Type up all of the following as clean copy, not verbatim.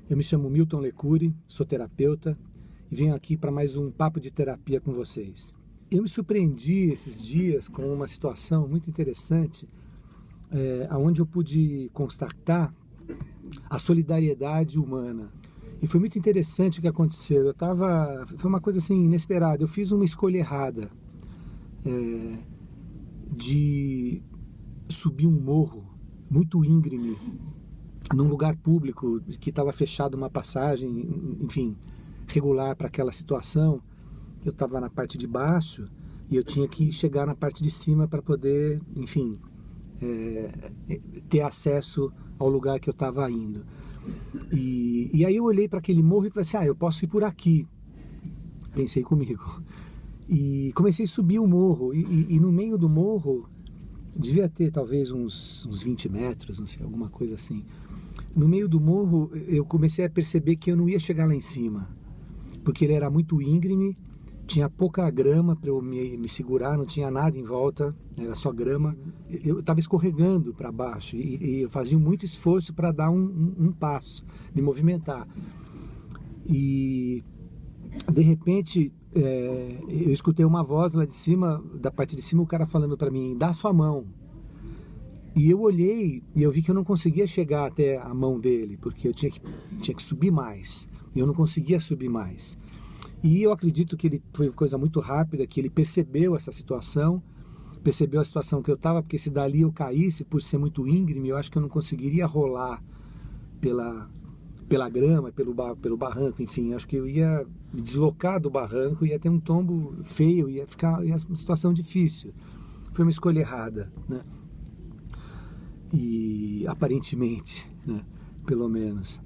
Eu me chamo Milton Lecuri, sou terapeuta e venho aqui para mais um papo de terapia com vocês. Eu me surpreendi esses dias com uma situação muito interessante, onde eu pude constatar a solidariedade humana. E foi muito interessante o que aconteceu. Foi uma coisa assim inesperada. Eu fiz uma escolha errada de subir um morro muito íngreme, num lugar público que estava fechado uma passagem, enfim, regular para aquela situação. Eu estava na parte de baixo e eu tinha que chegar na parte de cima para poder, enfim, ter acesso ao lugar que eu estava indo. E aí eu olhei para aquele morro e falei assim, eu posso ir por aqui. Pensei comigo. E comecei a subir o morro e no meio do morro, devia ter talvez uns 20 metros, não sei, alguma coisa assim. No meio do morro, eu comecei a perceber que eu não ia chegar lá em cima, porque ele era muito íngreme, tinha pouca grama para eu me segurar, não tinha nada em volta, era só grama. Eu estava escorregando para baixo e eu fazia muito esforço para dar um passo, me movimentar. E de repente, eu escutei uma voz lá de cima, da parte de cima, o cara falando para mim, dá sua mão. E eu olhei e eu vi que eu não conseguia chegar até a mão dele, porque eu tinha que subir mais. E eu não conseguia subir mais. E eu acredito que ele foi uma coisa muito rápida, que ele percebeu essa situação, percebeu a situação que eu estava, porque se dali eu caísse, por ser muito íngreme, eu acho que eu não conseguiria rolar pela grama, pelo barranco, enfim. Acho que eu ia me deslocar do barranco, ia ter um tombo feio, ia uma situação difícil. Foi uma escolha errada, né? E aparentemente, né, pelo menos.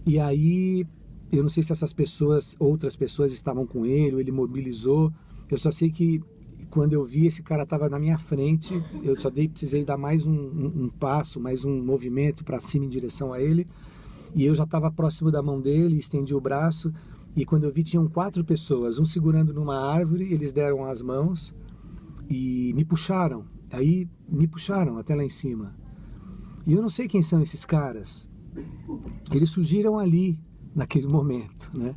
E aí, eu não sei se outras pessoas estavam com ele, ou ele mobilizou. Eu só sei que quando eu vi, esse cara estava na minha frente, eu só precisei dar mais um passo, mais um movimento para cima em direção a ele, e eu já estava próximo da mão dele, estendi o braço, e quando eu vi, tinham 4 pessoas, um segurando numa árvore, eles deram as mãos e me puxaram até lá em cima. E eu não sei quem são esses caras. Eles surgiram ali, naquele momento, né?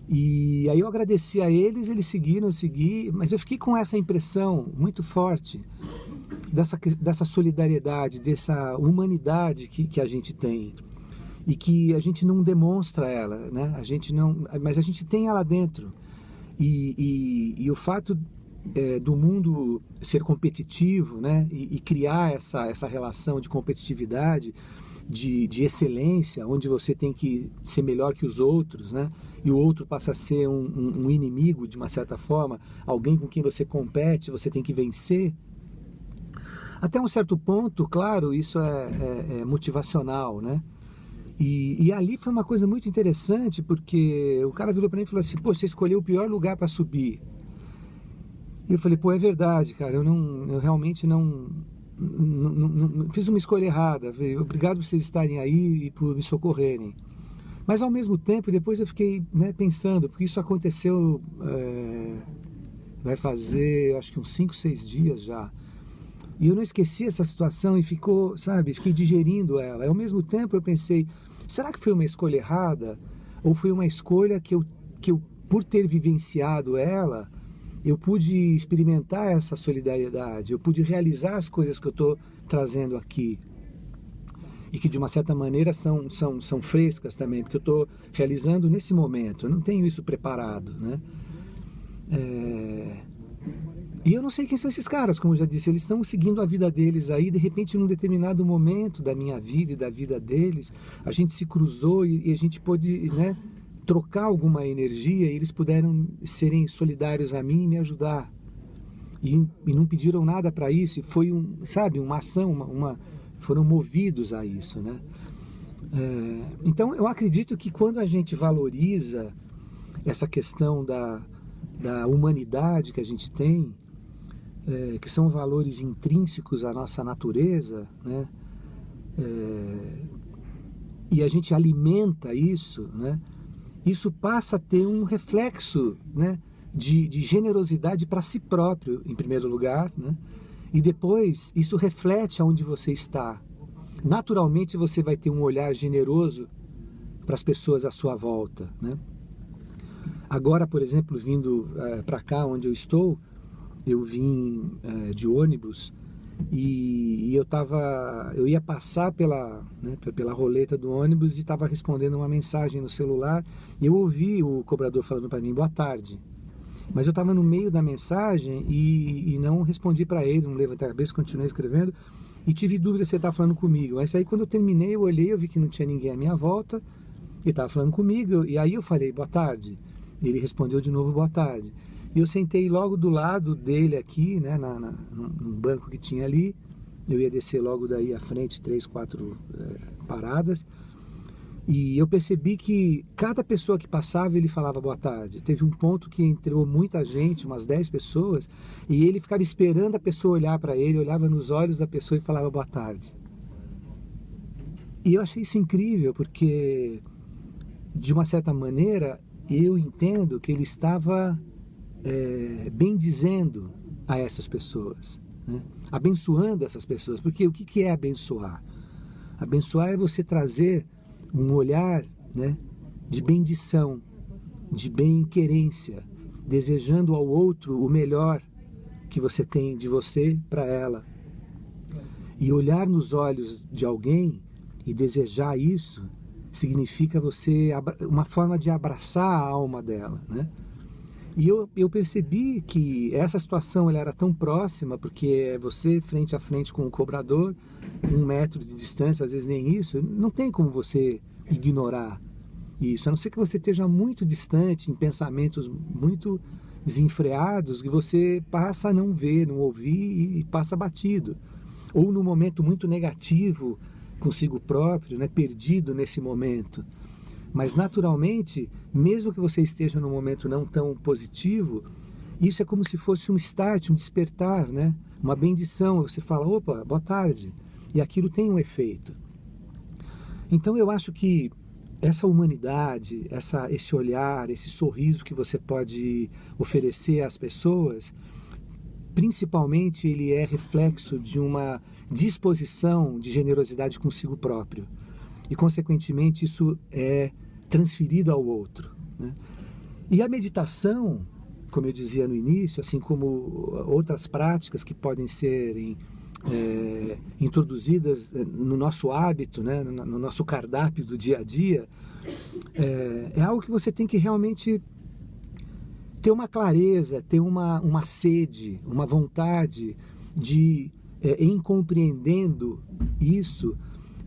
E aí eu agradeci a eles, eles seguiram, eu segui, mas eu fiquei com essa impressão muito forte dessa solidariedade, dessa humanidade que a gente tem. E que a gente não demonstra ela, né? Mas a gente tem ela dentro. E o fato do mundo ser competitivo, né, e criar essa relação de competitividade, de excelência, onde você tem que ser melhor que os outros, né, e o outro passa a ser um inimigo de uma certa forma, alguém com quem você compete, você tem que vencer. Até um certo ponto, claro, isso é motivacional, né? E ali foi uma coisa muito interessante, porque o cara virou para mim e falou assim, pô, você escolheu o pior lugar para subir. E eu falei, pô, é verdade, cara, eu realmente não fiz uma escolha errada, obrigado por vocês estarem aí e por me socorrerem. Mas ao mesmo tempo, depois eu fiquei, né, pensando, porque isso aconteceu, vai fazer acho que uns 5, 6 dias já. E eu não esqueci essa situação e fiquei digerindo ela. E ao mesmo tempo eu pensei, será que foi uma escolha errada? Ou foi uma escolha que eu por ter vivenciado ela, eu pude experimentar essa solidariedade, eu pude realizar as coisas que eu estou trazendo aqui. E que de uma certa maneira são frescas também, porque eu estou realizando nesse momento, eu não tenho isso preparado, né? E eu não sei quem são esses caras, como eu já disse, eles estão seguindo a vida deles aí, de repente num determinado momento da minha vida e da vida deles, a gente se cruzou e a gente pôde, né, trocar alguma energia e eles puderam serem solidários a mim e me ajudar. E não pediram nada para isso, foi uma ação, foram movidos a isso, né? Então eu acredito que quando a gente valoriza essa questão da humanidade que a gente tem, que são valores intrínsecos à nossa natureza, né? E a gente alimenta isso, né? Isso passa a ter um reflexo, né, de generosidade para si próprio, em primeiro lugar, né? E depois isso reflete aonde você está. Naturalmente você vai ter um olhar generoso para as pessoas à sua volta, né? Agora, por exemplo, vindo para cá onde eu estou, eu vim de ônibus e eu ia passar pela roleta do ônibus e estava respondendo uma mensagem no celular e eu ouvi o cobrador falando para mim, boa tarde. Mas eu estava no meio da mensagem e não respondi para ele, não levantei a cabeça, continuei escrevendo e tive dúvida se ele estava falando comigo. Mas aí quando eu terminei, eu olhei, eu vi que não tinha ninguém à minha volta, ele estava falando comigo e aí eu falei, boa tarde. Ele respondeu de novo, boa tarde. E eu sentei logo do lado dele aqui, né, num banco que tinha ali. Eu ia descer logo daí à frente, 3, 4 paradas. E eu percebi que cada pessoa que passava, ele falava boa tarde. Teve um ponto que entrou muita gente, umas 10 pessoas, e ele ficava esperando a pessoa olhar para ele, olhava nos olhos da pessoa e falava boa tarde. E eu achei isso incrível, porque, de uma certa maneira, eu entendo que ele estava bendizendo a essas pessoas, né? Abençoando essas pessoas, porque o que é abençoar? Abençoar é você trazer um olhar, né, de bendição, de bem-querência, desejando ao outro o melhor que você tem de você para ela. E olhar nos olhos de alguém e desejar isso significa uma forma de abraçar a alma dela, né? E eu percebi que essa situação ela era tão próxima, porque é você frente a frente com o cobrador, 1 metro de distância, às vezes nem isso, não tem como você ignorar isso, a não ser que você esteja muito distante, em pensamentos muito desenfreados, que você passa a não ver, não ouvir e passa batido. Ou num momento muito negativo consigo próprio, né, perdido nesse momento. Mas naturalmente, mesmo que você esteja num momento não tão positivo, isso é como se fosse um start, um despertar, né? Uma bendição. Você fala, opa, boa tarde. E aquilo tem um efeito. Então eu acho que essa humanidade, esse olhar, esse sorriso que você pode oferecer às pessoas, principalmente ele é reflexo de uma disposição de generosidade consigo próprio. E, consequentemente, isso é transferido ao outro, né? E a meditação, como eu dizia no início, assim como outras práticas que podem serem introduzidas no nosso hábito, né, no nosso cardápio do dia a dia, é algo que você tem que realmente ter uma clareza, ter uma sede, uma vontade de, em compreendendo isso,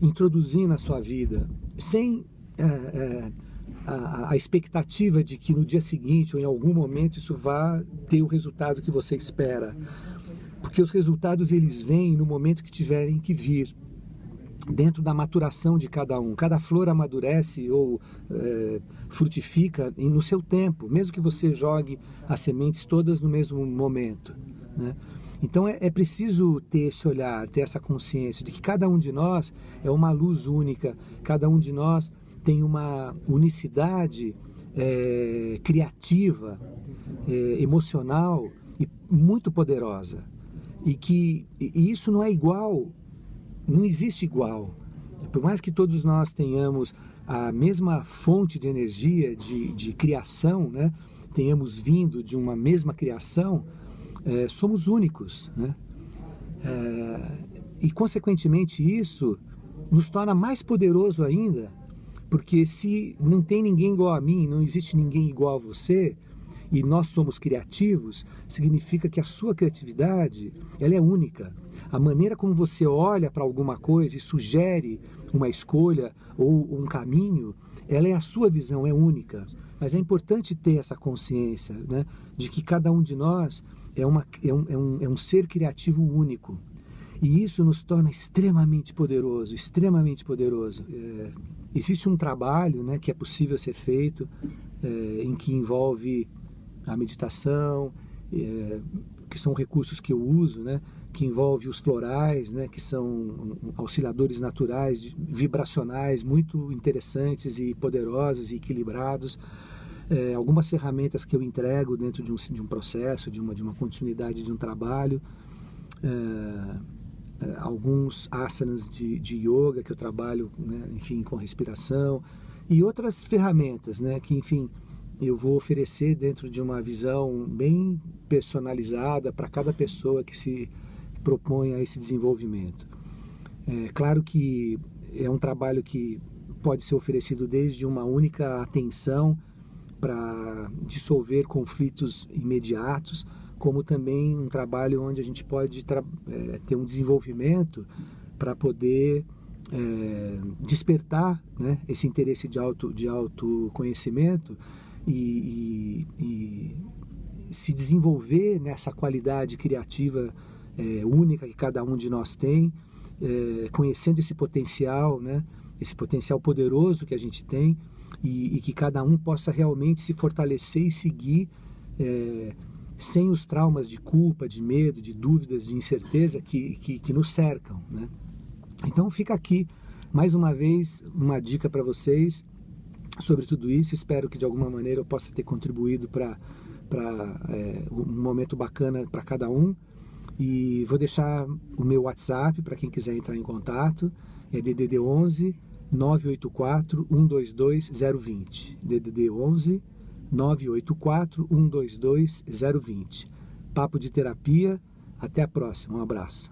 introduzir na sua vida, sem a expectativa de que no dia seguinte ou em algum momento isso vá ter o resultado que você espera. Porque os resultados eles vêm no momento que tiverem que vir, dentro da maturação de cada um. Cada flor amadurece ou frutifica no seu tempo, mesmo que você jogue as sementes todas no mesmo momento, né? Então é preciso ter esse olhar, ter essa consciência de que cada um de nós é uma luz única, cada um de nós tem uma unicidade criativa, emocional e muito poderosa. E isso não é igual, não existe igual. Por mais que todos nós tenhamos a mesma fonte de energia, de criação, né? Tenhamos vindo de uma mesma criação, somos únicos, né? E consequentemente isso nos torna mais poderoso ainda, porque se não tem ninguém igual a mim, não existe ninguém igual a você, e nós somos criativos, significa que a sua criatividade ela é única. A maneira como você olha para alguma coisa e sugere uma escolha ou um caminho, ela é a sua visão, é única. Mas é importante ter essa consciência, né, de que cada um de nós é um ser criativo único. E isso nos torna extremamente poderoso, extremamente poderoso. Existe um trabalho, né, que é possível ser feito, em que envolve a meditação, que são recursos que eu uso, né, que envolve os florais, né, que são auxiliadores naturais, vibracionais, muito interessantes e poderosos e equilibrados. Algumas ferramentas que eu entrego dentro de um processo, de uma continuidade de um trabalho, alguns asanas de yoga que eu trabalho, né, enfim, com respiração, e outras ferramentas, né, que, enfim, eu vou oferecer dentro de uma visão bem personalizada para cada pessoa que se propõe a esse desenvolvimento. É claro que é um trabalho que pode ser oferecido desde uma única atenção para dissolver conflitos imediatos, como também um trabalho onde a gente pode ter um desenvolvimento para poder despertar, né, esse interesse de autoconhecimento e se desenvolver nessa qualidade criativa única que cada um de nós tem, conhecendo esse potencial, né, esse potencial poderoso que a gente tem, e que cada um possa realmente se fortalecer e seguir sem os traumas de culpa, de medo, de dúvidas, de incerteza que nos cercam, né? Então fica aqui, mais uma vez, uma dica para vocês sobre tudo isso. Espero que de alguma maneira eu possa ter contribuído para um momento bacana para cada um. E vou deixar o meu WhatsApp para quem quiser entrar em contato, é DDD 11 984 122 020, DDD 11 984 122 020. Papo de Terapia, até a próxima, um abraço.